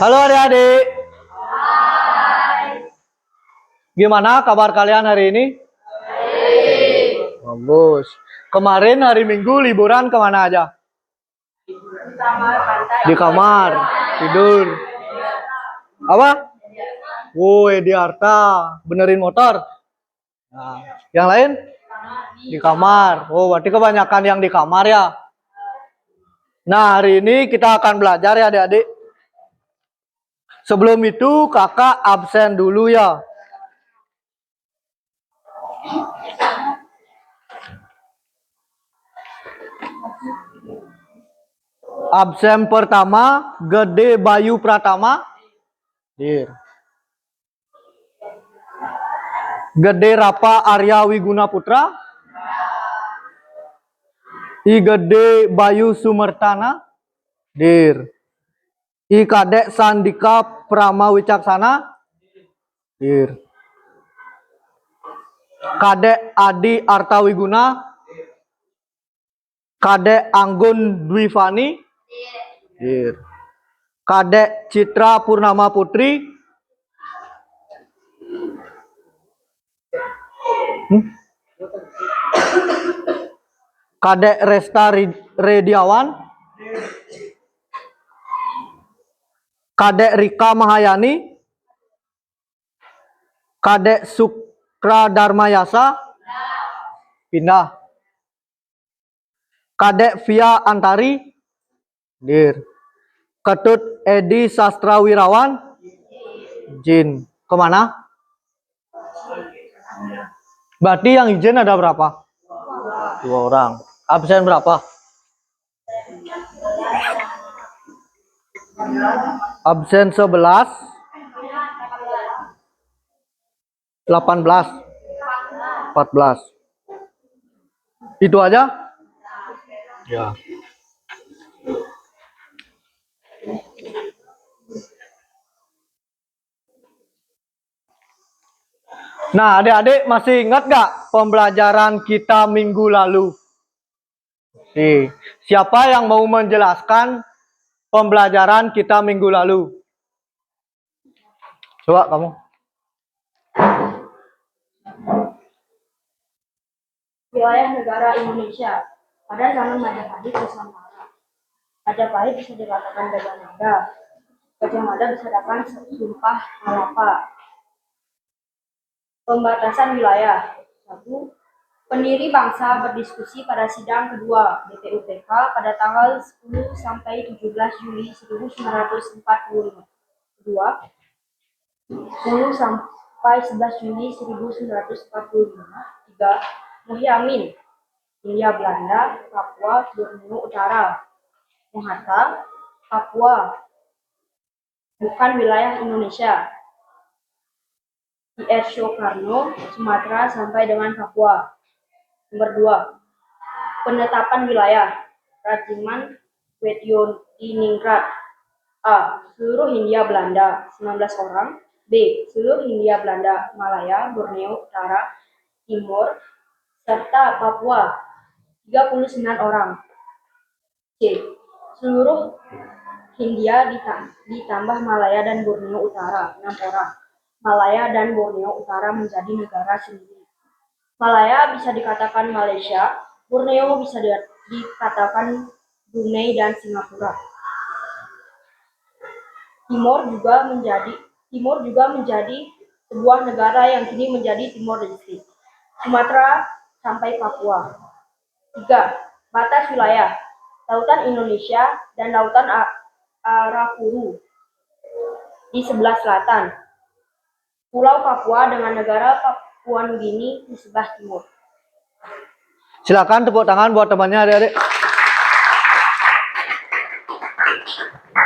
Halo adik-adik. Gimana kabar kalian hari ini? Bagus. Kemarin hari Minggu liburan kemana aja? Di kamar, tidur. Apa? Woi, di Arta, benerin motor. Nah, yang lain? Di kamar. Oh, berarti kebanyakan yang di kamar ya. Nah, hari ini kita akan belajar ya adik-adik. Sebelum itu kakak absen dulu ya. Absen pertama Gede Bayu Pratama. Gede Rapa Arya Wiguna Putra. I Gede Bayu Sumertana. I Kadek Sandika Prama Wicaksana. Kadek Adi Arta Wiguna. Kadek Anggun Dwifani. Kadek Citra Purnama Putri. Kadek Resta Rediawan. Kadek Rika Mahayani. Kadek Sukra Darmayasa. Pindah. Kadek Via Antari. Ketut Edi Sastra Wirawan. Jin. Kemana? Berarti yang izin ada berapa? 2 orang. Absen berapa? Absen 11, 18, 14. Itu aja? Ya. Nah, adik-adik masih ingat gak pembelajaran kita minggu lalu? Siapa yang mau menjelaskan pembelajaran kita minggu lalu? Coba kamu. Wilayah negara Indonesia pada zaman Majapahit Nusantara. Majapahit bisa dikatakan Gajah Mada. Gajah Mada bisa dikatakan Sumpah Malapa. Pembatasan wilayah. 1. Pendiri bangsa berdiskusi pada sidang kedua BPUPK pada tanggal 10 sampai 17 Juli 1945. 2. 10 sampai 11 Juli 1945. 3. Muhyiddin, Hindia Belanda, Papua, Borneo Utara. Muhatta, Papua bukan wilayah Indonesia. I.R. Soekarno, Sumatera sampai dengan Papua. Nomor 2. Penetapan wilayah. Rajiman Wedyodiningrat. A. Seluruh Hindia Belanda 19 orang. B. Seluruh Hindia Belanda, Malaya, Borneo Utara, Timur, serta Papua 39 orang. C. Seluruh Hindia ditambah Malaya dan Borneo Utara 6 orang. Malaya dan Borneo Utara menjadi negara sendiri. Malaya bisa dikatakan Malaysia, Borneo bisa dikatakan Brunei dan Singapura. Timor juga menjadi sebuah negara yang kini menjadi Timor Leste. Sumatera sampai Papua. 3. Batas wilayah. Lautan Indonesia dan Lautan Arafuru di sebelah selatan. Pulau Papua dengan negara Papua Nugini di sebelah timur. Silakan tepuk tangan buat temannya adik-adik.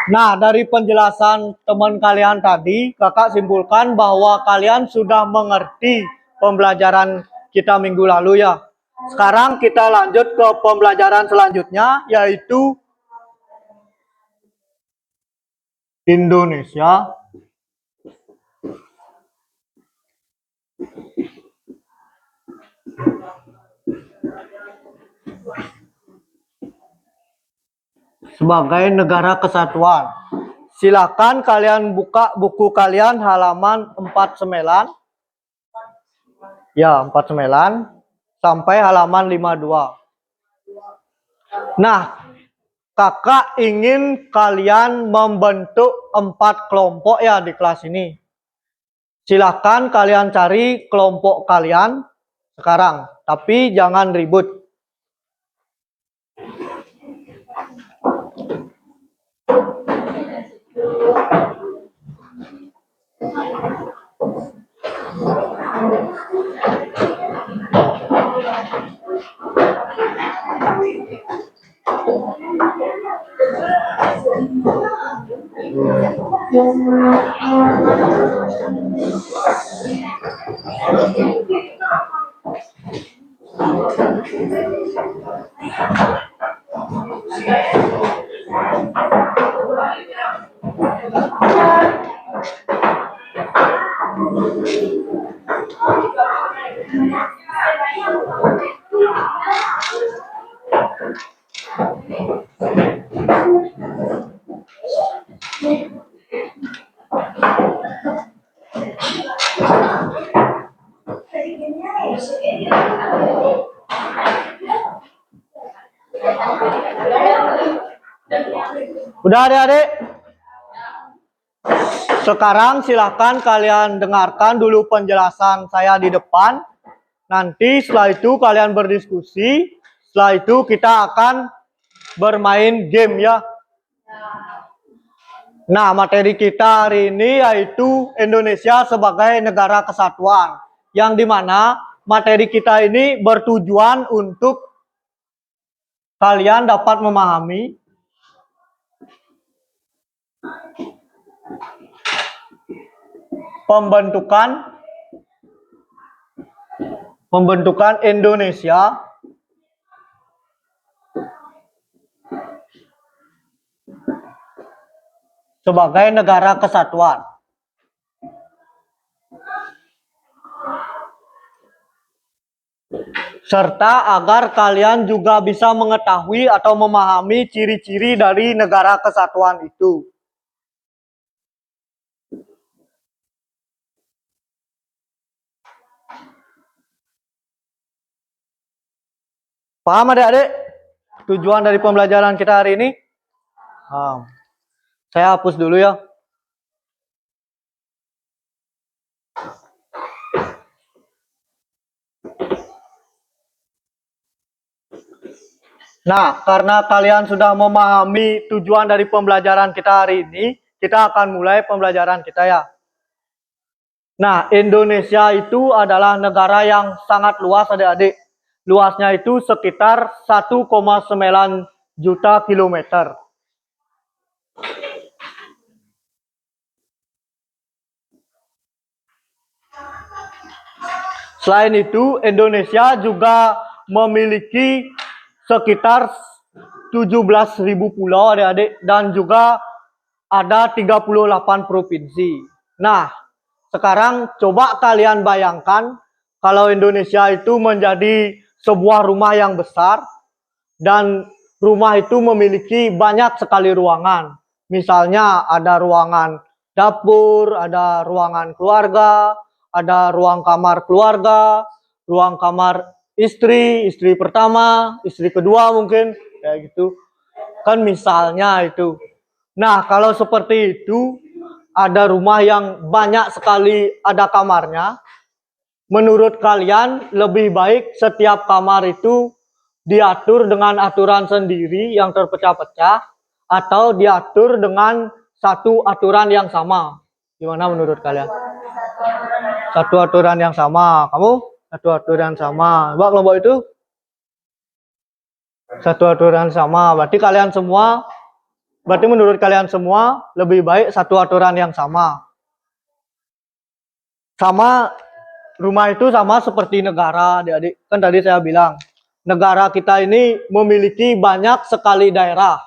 Nah, dari penjelasan teman kalian tadi, kakak simpulkan bahwa kalian sudah mengerti pembelajaran kita minggu lalu ya. Sekarang kita lanjut ke pembelajaran selanjutnya, yaitu Indonesia. Sebagai negara kesatuan. Silakan kalian buka buku kalian halaman 49. Ya, 49 sampai halaman 52. Nah, kakak ingin kalian membentuk 4 kelompok ya di kelas ini. Silakan kalian cari kelompok kalian sekarang, tapi jangan ribut. Udah adik-adik? Sekarang silahkan kalian dengarkan dulu penjelasan saya di depan. Nanti setelah itu kalian berdiskusi. Setelah itu kita akan bermain game ya. Nah, materi kita hari ini yaitu Indonesia sebagai negara kesatuan. Yang dimana materi kita ini bertujuan untuk kalian dapat memahami pembentukan Indonesia sebagai negara kesatuan. Serta agar kalian juga bisa mengetahui atau memahami ciri-ciri dari negara kesatuan itu. Paham adik-adik? Tujuan dari pembelajaran kita hari ini? Saya hapus dulu ya. Nah, karena kalian sudah memahami tujuan dari pembelajaran kita hari ini, kita akan mulai pembelajaran kita ya. Nah, Indonesia itu adalah negara yang sangat luas adik-adik. Luasnya itu sekitar 1,9 juta kilometer. Selain itu, Indonesia juga memiliki sekitar 17.000 pulau adik-adik dan juga ada 38 provinsi. Nah, sekarang coba kalian bayangkan kalau Indonesia itu menjadi sebuah rumah yang besar dan rumah itu memiliki banyak sekali ruangan. Misalnya ada ruangan dapur, ada ruangan keluarga, ada ruang kamar keluarga, ruang kamar istri pertama, istri kedua mungkin, kayak gitu. Kan misalnya itu. Nah, kalau seperti itu, ada rumah yang banyak sekali ada kamarnya. Menurut kalian lebih baik setiap kamar itu diatur dengan aturan sendiri yang terpecah-pecah atau diatur dengan satu aturan yang sama? Gimana menurut kalian? Satu aturan yang sama. Kamu? Satu aturan sama. Mbak, kelompok itu? Satu aturan sama. Berarti menurut kalian semua lebih baik satu aturan yang sama. Sama rumah itu sama seperti negara, adik-adik. Kan tadi saya bilang, negara kita ini memiliki banyak sekali daerah.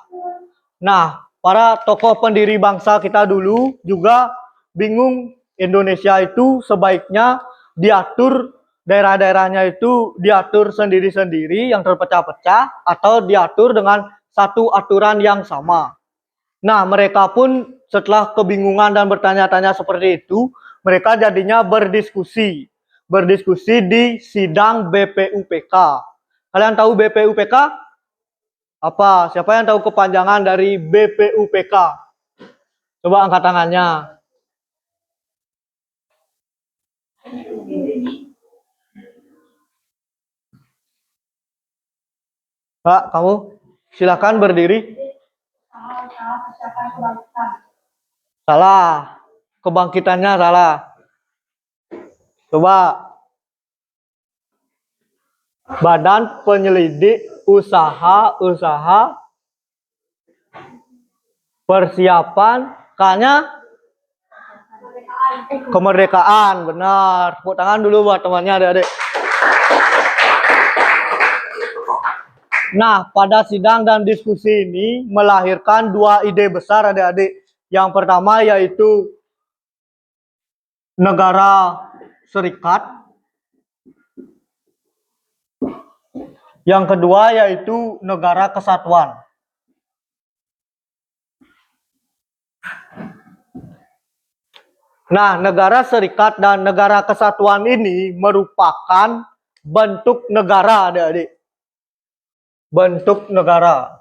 Nah, para tokoh pendiri bangsa kita dulu juga bingung Indonesia itu sebaiknya diatur daerah-daerahnya itu diatur sendiri-sendiri yang terpecah-pecah atau diatur dengan satu aturan yang sama. Nah, mereka pun setelah kebingungan dan bertanya-tanya seperti itu, mereka jadinya berdiskusi. Berdiskusi di sidang BPUPK. Kalian tahu BPUPK? Apa? Siapa yang tahu kepanjangan dari BPUPK? Coba angkat tangannya. Pak, kamu silakan berdiri. Salah. Kebangkitannya salah. Coba. Badan Penyelidik Usaha Persiapan Kemerdekaan. Benar. Tepuk tangan dulu buat temannya adik-adik. Nah, pada sidang dan diskusi ini melahirkan dua ide besar adik-adik. Yang pertama yaitu negara serikat. Yang kedua yaitu negara kesatuan. Nah, negara serikat dan negara kesatuan ini merupakan bentuk negara adik-adik. Bentuk negara.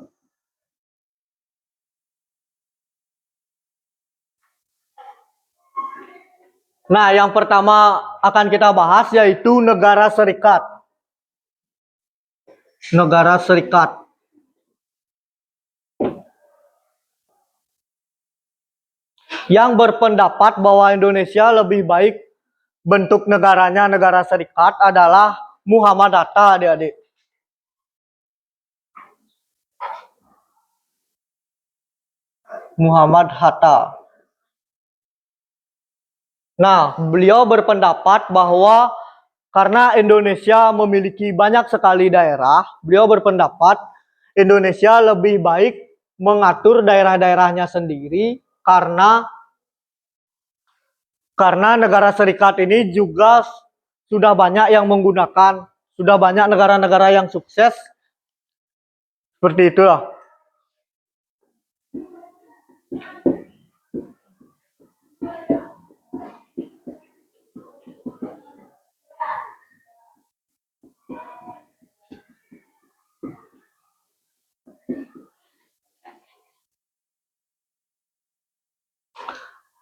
Nah, yang pertama akan kita bahas yaitu negara serikat. Negara serikat. Yang berpendapat bahwa Indonesia lebih baik bentuk negaranya negara serikat adalah Muhammad Hatta, adik-adik. Muhammad Hatta. Nah, beliau berpendapat bahwa karena Indonesia memiliki banyak sekali daerah, beliau berpendapat Indonesia lebih baik mengatur daerah-daerahnya sendiri karena negara serikat ini juga sudah banyak yang menggunakan, sudah banyak negara-negara yang sukses. Seperti itulah.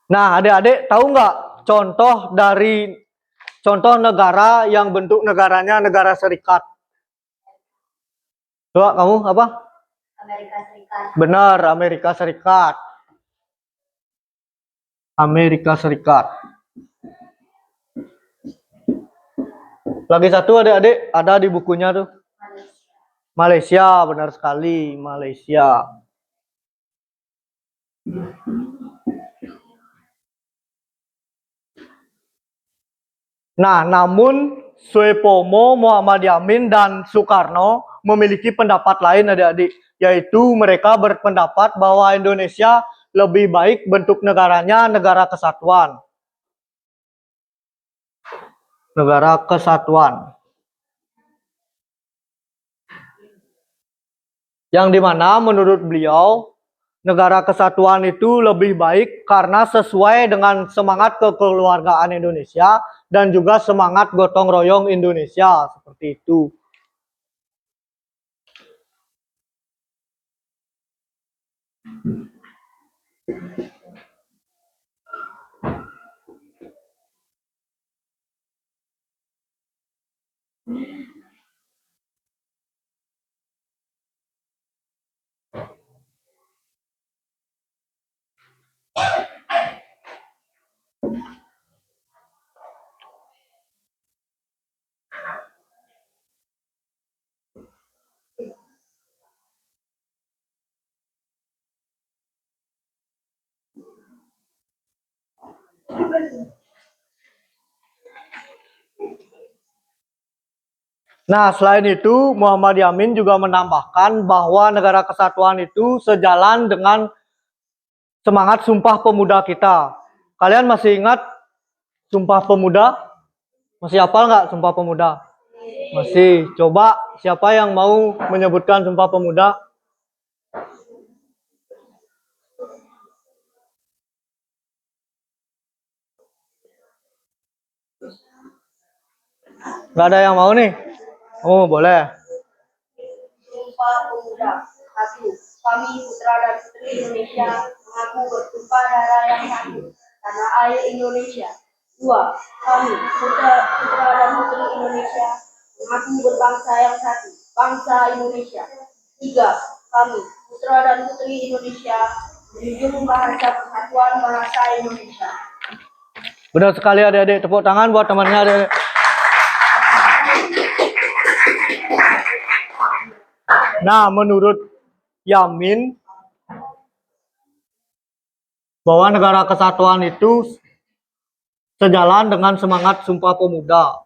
Nah, adik-adik tahu nggak contoh negara yang bentuk negaranya negara serikat? Coba kamu apa? Amerika Serikat. Benar, Amerika Serikat. Amerika Serikat. Lagi satu adik-adik, ada di bukunya tuh. Malaysia, benar sekali, Malaysia. Nah, namun Suepomo, Muhammad Yamin, dan Soekarno memiliki pendapat lain adik-adik, yaitu mereka berpendapat bahwa Indonesia lebih baik bentuk negaranya negara kesatuan. Negara kesatuan. Yang dimana menurut beliau negara kesatuan itu lebih baik karena sesuai dengan semangat kekeluargaan Indonesia dan juga semangat gotong royong Indonesia, seperti itu. Nah, selain itu, Muhammad Yamin juga menambahkan bahwa negara kesatuan itu sejalan dengan semangat Sumpah Pemuda kita. Kalian masih ingat Sumpah Pemuda? Masih hafal nggak Sumpah Pemuda? Masih. Coba siapa yang mau menyebutkan Sumpah Pemuda? Nggak ada yang mau nih? Oh, boleh. Sumpah Pemuda. 1. Kami putra dan putri Indonesia mengaku bertumpah darah yang satu, tanah air Indonesia. 2. Kami putra dan putri Indonesia mengaku berbangsa yang satu, bangsa Indonesia. 3. Kami putra dan putri Indonesia menjunjung bahasa persatuan bahasa Indonesia. Benar sekali adik-adik. Tepuk tangan buat temannya adik-adik. Nah, menurut Yamin, bahwa negara kesatuan itu sejalan dengan semangat Sumpah Pemuda.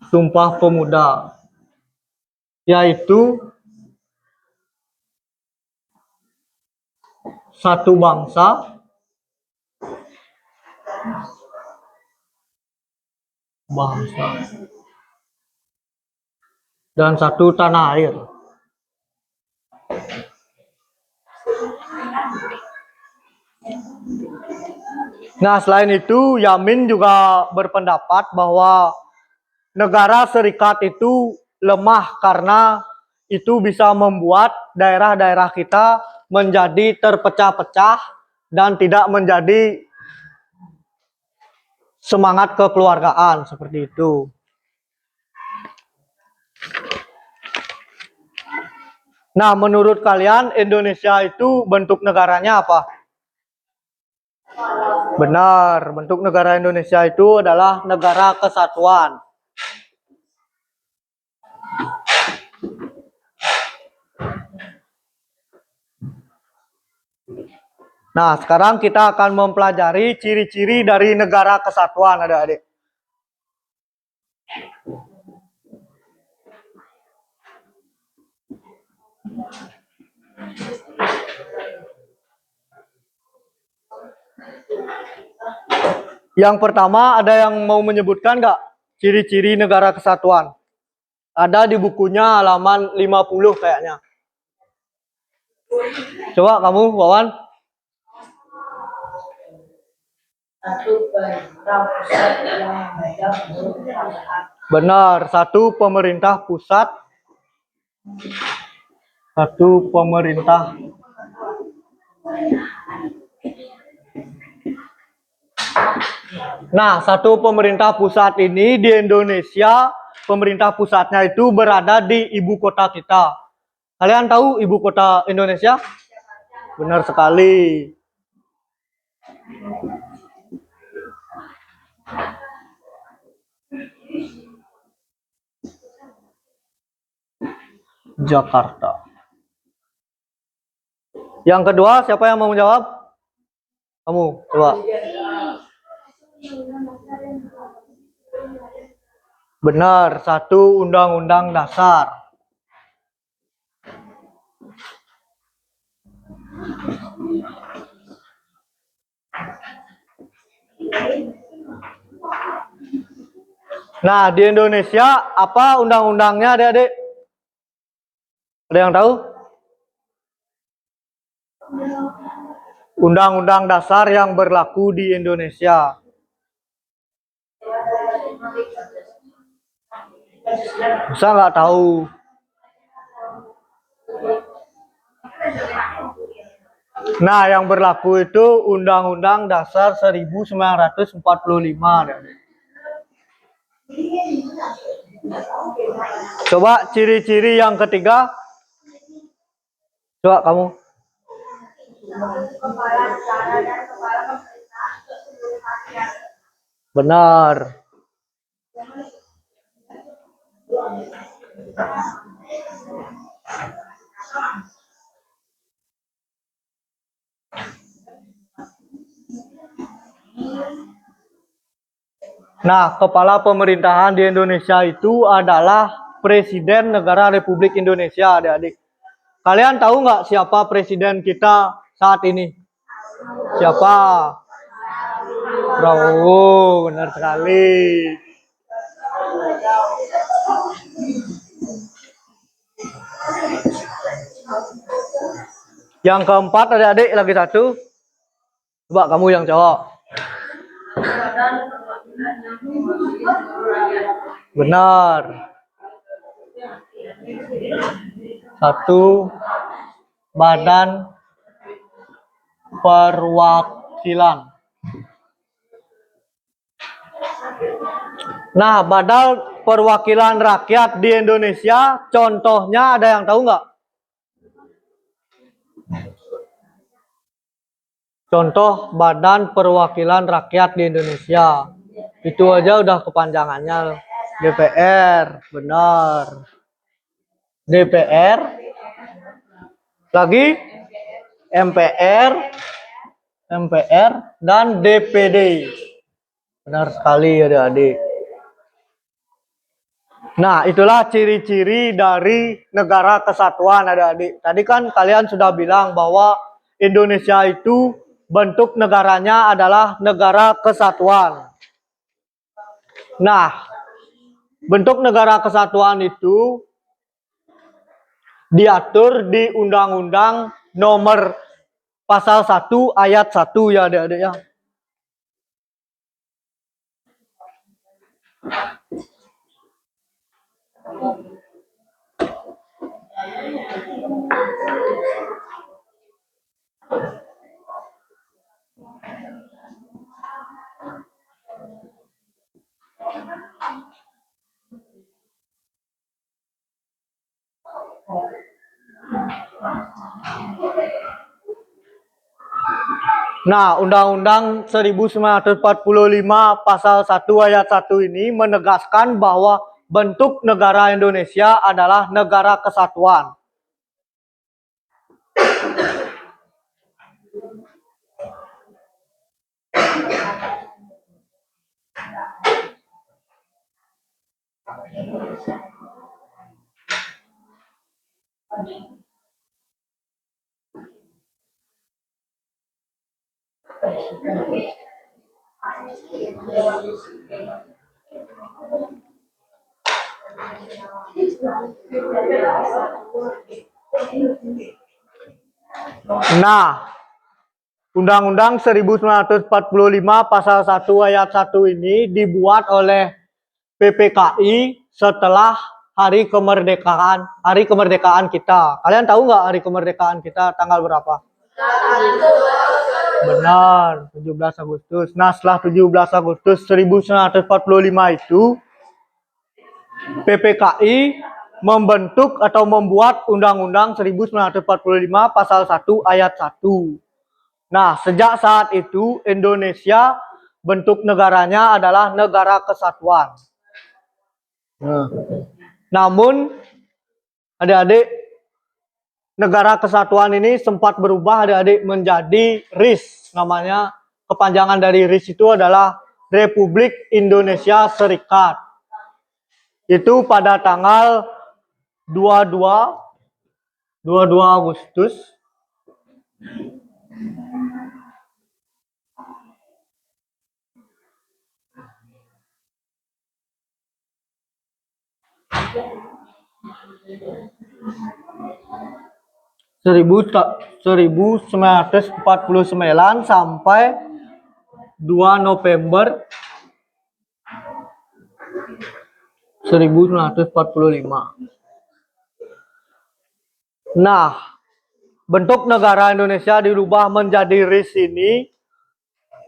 Sumpah Pemuda, yaitu satu bangsa, dan satu tanah air. Nah, selain itu, Yamin juga berpendapat bahwa negara serikat itu lemah karena itu bisa membuat daerah-daerah kita menjadi terpecah-pecah dan tidak menjadi semangat kekeluargaan seperti itu. Nah, menurut kalian Indonesia itu bentuk negaranya apa? Benar, bentuk negara Indonesia itu adalah negara kesatuan. Nah, sekarang kita akan mempelajari ciri-ciri dari negara kesatuan, adik-adik. Yang pertama, ada yang mau menyebutkan nggak ciri-ciri negara kesatuan? Ada di bukunya halaman 50 kayaknya. Coba kamu, Wawan. Benar, satu pemerintah pusat, satu pemerintah. Nah, satu pemerintah pusat ini di Indonesia, pemerintah pusatnya itu berada di ibu kota kita. Kalian tahu ibu kota Indonesia? Benar sekali. Jakarta. Yang kedua, siapa yang mau menjawab? Kamu, coba. Benar, satu undang-undang dasar. Nah, di Indonesia apa undang-undangnya, adik-adik? Ada yang tahu? Undang-undang dasar yang berlaku di Indonesia. Bisa nggak tahu? Nah, yang berlaku itu Undang-Undang Dasar 1945. Coba ciri-ciri yang ketiga. Coba kamu. Benar. Nah, kepala pemerintahan di Indonesia itu adalah Presiden Negara Republik Indonesia, adik-adik. Kalian tahu nggak siapa presiden kita saat ini? Siapa? Prabowo, benar sekali. Yang keempat, adik-adik lagi satu. Coba kamu yang jawab. Benar. Satu, badan perwakilan. Nah, badan perwakilan rakyat di Indonesia, contohnya ada yang tahu nggak? Contoh badan perwakilan rakyat di Indonesia. Itu aja udah kepanjangannya. DPR, benar. DPR, lagi MPR, MPR, dan DPD. Benar sekali adik-adik. Nah, itulah ciri-ciri dari negara kesatuan adik-adik. Tadi kan kalian sudah bilang bahwa Indonesia itu bentuk negaranya adalah negara kesatuan. Nah, bentuk negara kesatuan itu diatur di Undang-Undang Nomor Pasal 1 Ayat 1 ya adik-adik ya. Nah, Undang-Undang 1945 Pasal 1 Ayat 1 ini menegaskan bahwa bentuk negara Indonesia adalah negara kesatuan. Nah, Undang-Undang 1945 Pasal 1 Ayat 1 ini dibuat oleh PPKI setelah hari kemerdekaan kita. Kalian tahu nggak hari kemerdekaan kita tanggal berapa? Benar, 17 Agustus. Nah, setelah 17 Agustus 1945 itu PPKI membentuk atau membuat Undang-Undang 1945 Pasal 1 Ayat 1. Nah, sejak saat itu Indonesia bentuk negaranya adalah negara kesatuan. Namun, adik-adik, negara kesatuan ini sempat berubah adik-adik menjadi RIS. Namanya, kepanjangan dari RIS itu adalah Republik Indonesia Serikat. Itu pada tanggal 22 Agustus 1949 sampai 2 November 1945. Nah, bentuk negara Indonesia dirubah menjadi RIS ini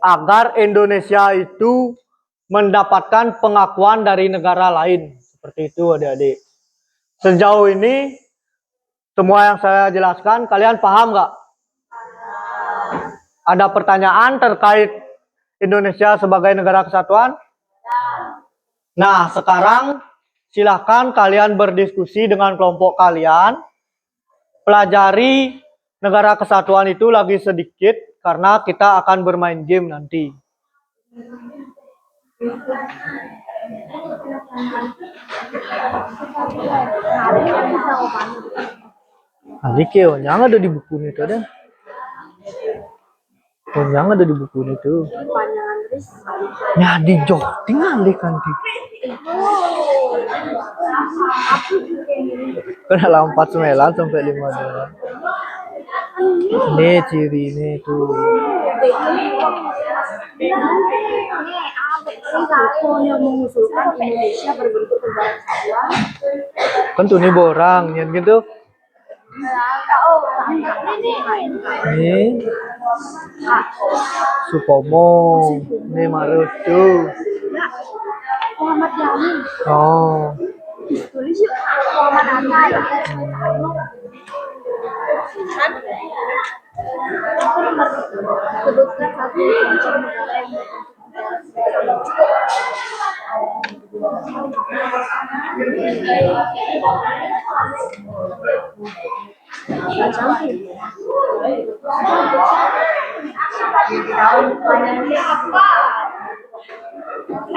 agar Indonesia itu mendapatkan pengakuan dari negara lain. Seperti itu adik-adik. Sejauh ini, semua yang saya jelaskan, kalian paham nggak? Ada pertanyaan terkait Indonesia sebagai negara kesatuan? Nah, sekarang silakan kalian berdiskusi dengan kelompok kalian. Pelajari negara kesatuan itu lagi sedikit karena kita akan bermain game nanti. Adik ya, jangan ada di buku itu ada. Jangan ada di buku itu. Ya di jotting alik nanti. Kan 49 sampai 52. Ini ciri ini tuh. Siapa yang mengusulkan Indonesia berbentuk negara kesatuan? Kan tuh nih borang, yang gitu. Ini Supomo, ini Marutu. Muhammad Yamin. Oh, Tulis yuk. Muhammad Hatta. Sebutkan satu contoh negara yang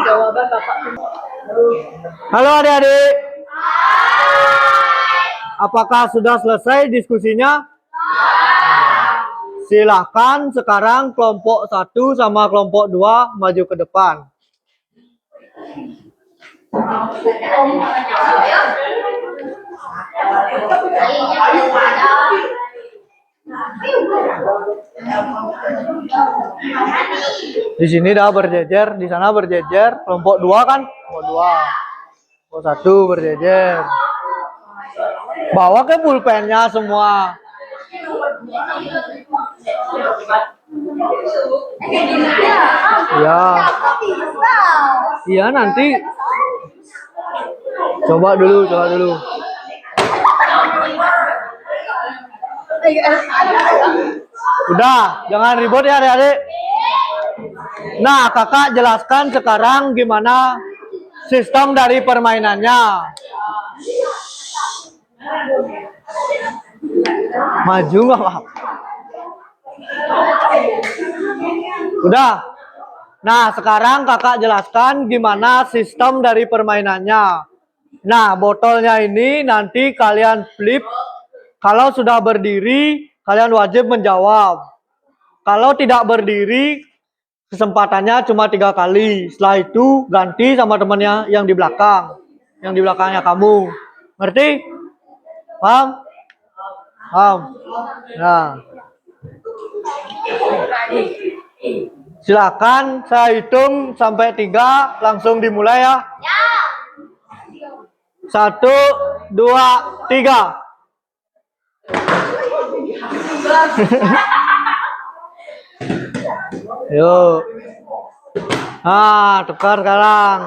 jawaban Bapak. halo adik-adik. Apakah sudah selesai diskusinya? Silahkan sekarang kelompok 1 sama kelompok 2 maju ke depan. Di sini dah berjejer, di sana berjejer. Kelompok 2 kan? Kelompok 2. Kelompok 1 berjejer. Bawa ke pulpennya semua. Ya. Iya nanti. Coba dulu. Udah, jangan ribut ya adik-adik. Nah, kakak jelaskan sekarang gimana sistem dari permainannya. Maju nggak Pak? Udah. Nah, sekarang kakak jelaskan gimana sistem dari permainannya. Nah, botolnya ini nanti kalian flip. Kalau sudah berdiri, kalian wajib menjawab. Kalau tidak berdiri, kesempatannya cuma 3 kali. Setelah itu ganti sama temannya yang di belakang. Yang di belakangnya kamu. Ngerti? Paham? Paham? Nah. Silakan saya hitung sampai 3, langsung dimulai ya. 1, 2, 3. Yuk. Tukar sekarang.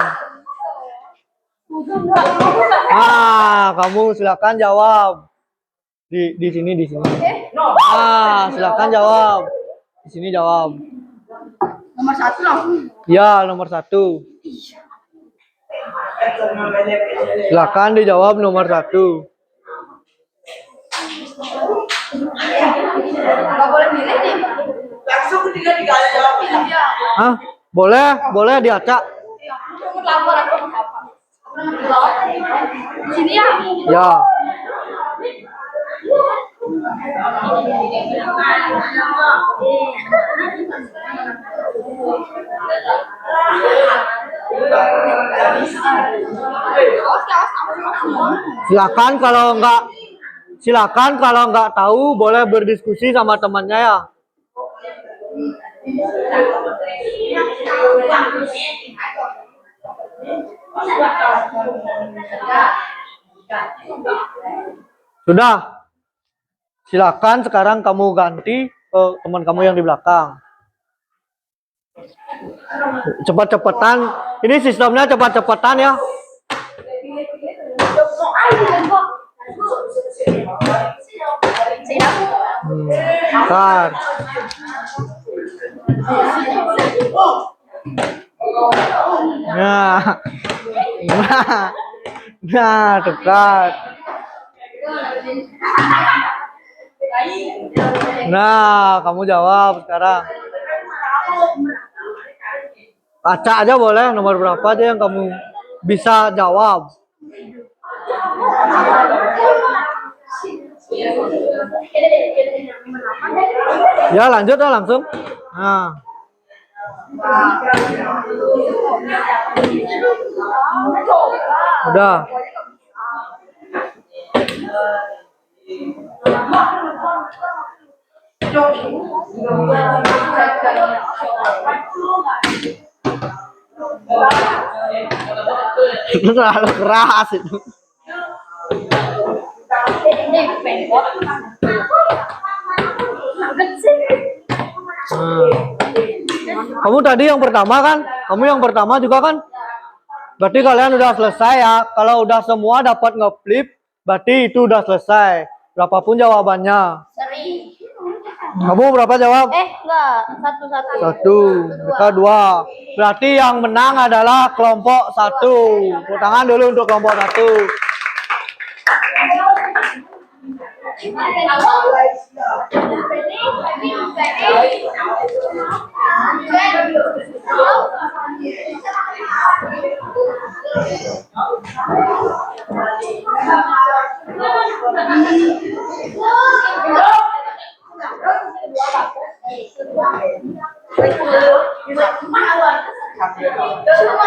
Kamu silakan jawab. Di sini. Silakan jawab. Di sini jawab. Nomor 1 langsung. Ya, nomor 1. Silakan dijawab nomor 1. Nggak boleh milih nih. Langsung tinggal jawab. Boleh diacak. Lapor atau apa? Di sini ya? Ya. Silakan kalau nggak tahu boleh berdiskusi sama temannya ya. Sudah. Silakan sekarang kamu ganti ke teman kamu yang di belakang. Cepat-cepatan. Ini sistemnya cepat-cepatan ya. Bentar. Nah, tepat. Nah, kamu jawab sekarang. Acak aja boleh, nomor berapa aja yang kamu bisa jawab. Ya, lanjut lah langsung. Nah. Udah. Itu terlalu keras itu. Kamu tadi yang pertama kan? Kamu yang pertama juga kan? Berarti kalian udah selesai ya. Kalau udah semua dapat ngeflip, berarti itu udah selesai. Berapapun jawabannya. Kamu berapa jawab? Enggak, satu-satu. Satu, mereka dua. Berarti yang menang adalah kelompok satu. Tepuk tangan dulu untuk kelompok satu.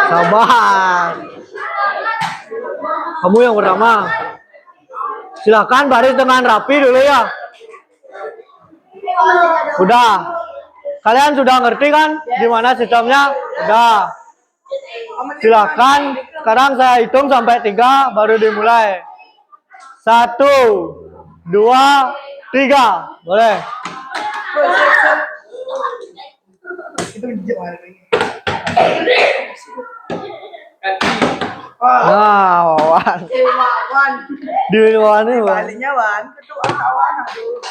Sabar. Kamu yang pertama. Silakan baris dengan rapi dulu ya. Udah. Kalian sudah ngerti kan gimana sistemnya? Udah. Silakan. Sekarang saya hitung sampai 3 baru dimulai. 1, 2, 3. Boleh. Nah, Wawan. Di Wawan ini, Wan. Balinya Wan, kedua kawan aduh.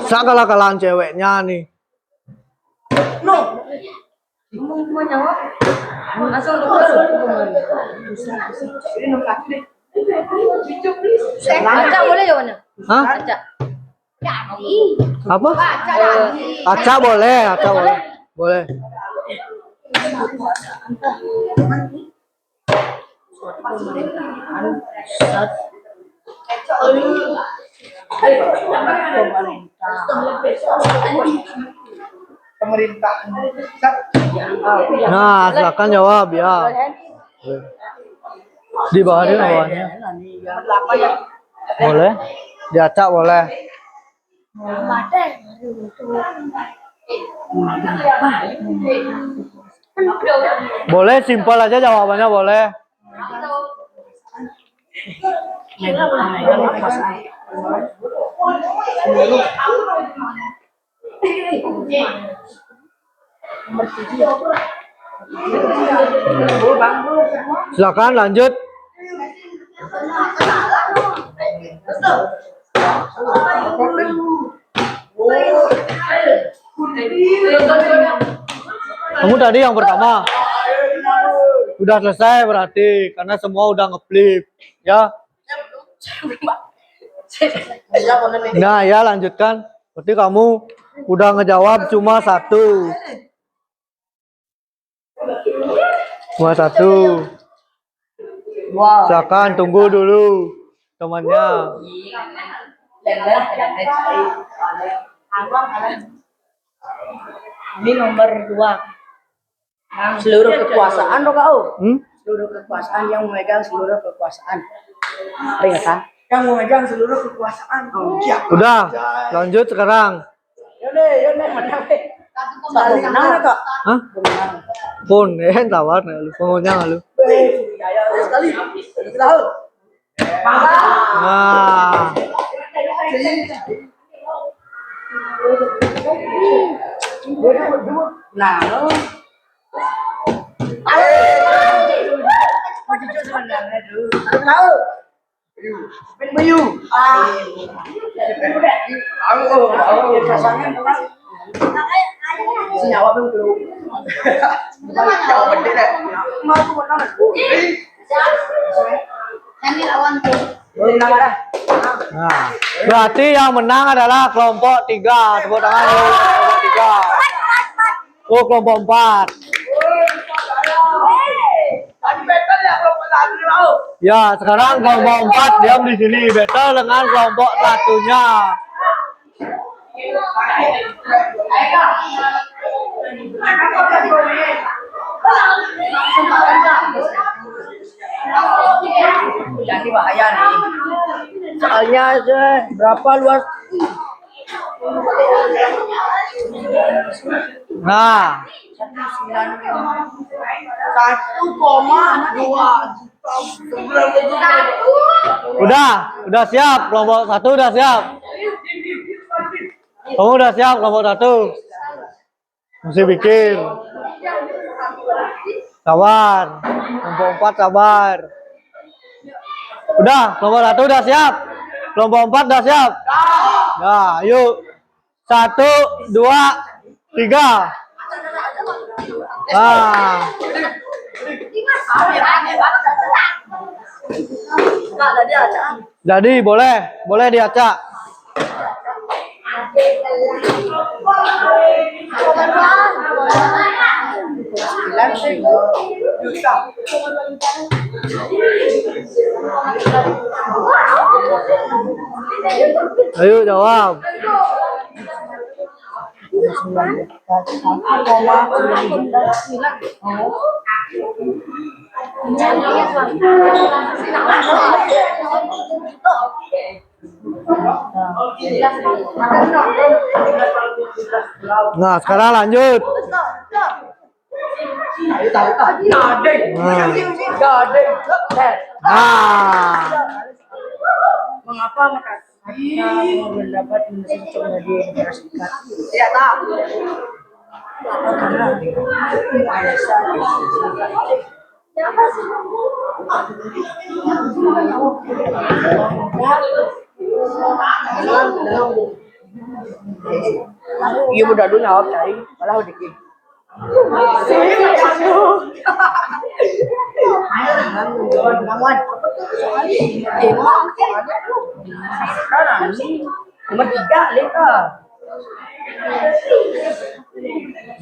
Saya kalah-kalahan ceweknya nih. No. Mau nyawa? Langsung dulu. Ini nomor satu deh. Baca boleh jawabannya? Hah? Baca. Apa? Acak boleh, acak boleh. Boleh. Pemerintah. Nah, silakan jawab ya. Di bawah dia bawahnya. Boleh. Diacak boleh. Boleh simpel aja jawabannya boleh. Silakan lanjut. Kamu tadi yang pertama. Udah selesai berarti karena semua udah ngeflip, ya. Nah, ya lanjutkan. Berarti kamu udah ngejawab cuma 1. Cuma 1. Silakan tunggu dulu temannya. Ini nomor 2. Seluruh kekuasaan loh kau. Seluruh kekuasaan yang memegang seluruh kekuasaan. Ringan kan? Yang memegang seluruh kekuasaan. Udah, lanjut sekarang. Yaudah, menang deh. Saling menang kok. Hah? Pun, tawar nih lu. Pokoknya lu. Ya, sekali. Tahu. Nah, Nah, lo. Tahu. Bayu. Senyawa belum. Jauh gede deh. Mau menang. Nanti lawan tuh. Menang ada. nah, berarti yang menang adalah kelompok 3. Tepuk tangan dulu, kelompok 3. Oh, kelompok 4. Tadi battle ya kelompok satu mau. Ya, sekarang kelompok 4 diam di sini battle dengan kelompok satunya. Jadi bahaya nih. Soalnya berapa luas Nah, 1,2 juta. udah siap. Kelompok 1 udah siap. Kamu udah siap kelompok 1? Mesti pikir. Sabar. Kelompok 4 sabar. Udah, kelompok 1 udah siap. Kelompok 4 udah siap. Nah, yuk. 1, 2, 3. Nah, jadi boleh diacak. Ayo jawab. Nah, sekarang lanjut. Nah, Mengapa mereka mendapat mencuri di negara Serikat? Tidak tahu. Karena iya udah dulu jawab cari malah udah dikit. Nomor 3 leka.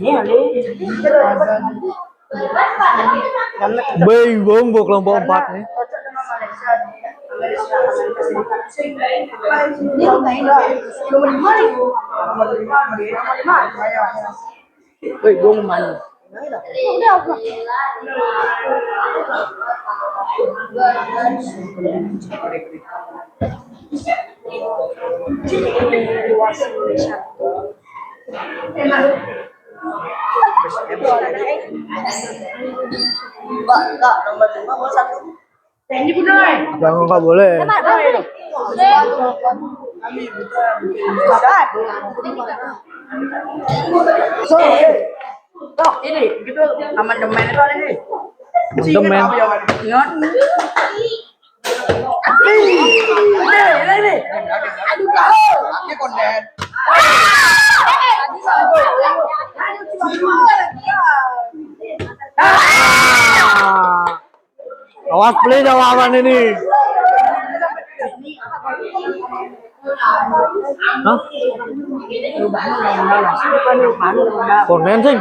Iya, bingung bu kelompok 4 nih. cocok dengan Malaysia, Amerika. Nomor 5 nih. Nomor 5. Woi, gue mau mana? Mbak, enggak, nomor 5 mau 1. Ini benar. Jangan nggak boleh. So, ini gitu amandemen itu ada nih. Amandemen. Ingat? Ini. Aduh, ini konten. Awas play jawaban ini. Hah? Konten sih.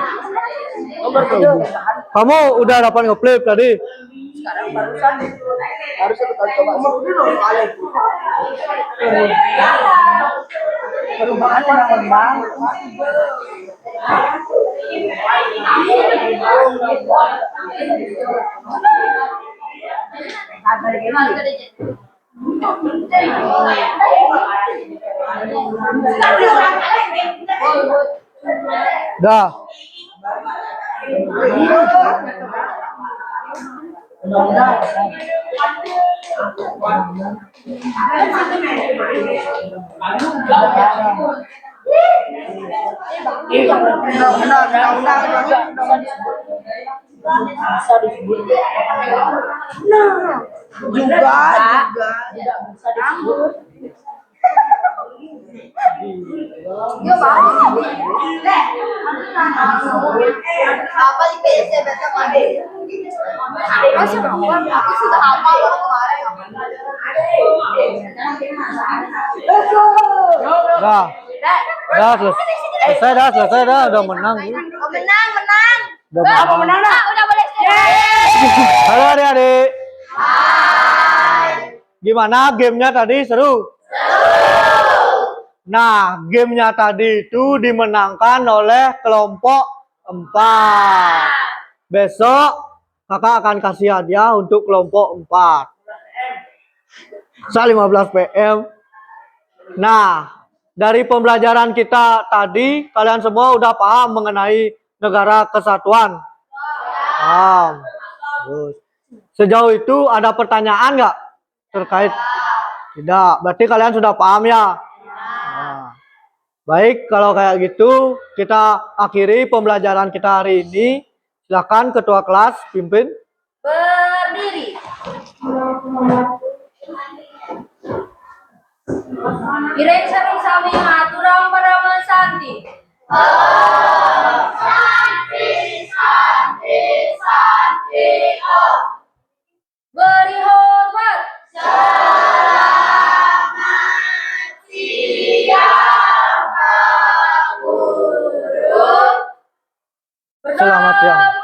Kamu udah dapat nge-flip tadi? Sekarang barusan harus coba dulu kali. Perubahan yang memang Dah. Apa IPS besok ada? Masih perempuan, aku sudah hafal baru kemarin. Dah. Selesai dah, udah menang. Oh, menang. Udah menang. Udah boleh. Halo adik-adik. Gimana gamenya tadi, seru? Nah, gamenya tadi itu dimenangkan oleh kelompok 4. Besok kakak akan kasih hadiah untuk kelompok 4. 15 PM. Nah, dari pembelajaran kita tadi, kalian semua udah paham mengenai negara kesatuan? Paham. Terus, sejauh itu ada pertanyaan nggak terkait? Tidak. Berarti kalian sudah paham ya? Nah, baik, kalau kayak gitu kita akhiri pembelajaran kita hari ini. Silakan ketua kelas pimpin. Berdiri. Ireng sering sami maturang parama santi. Beri hormat. Selamat siang.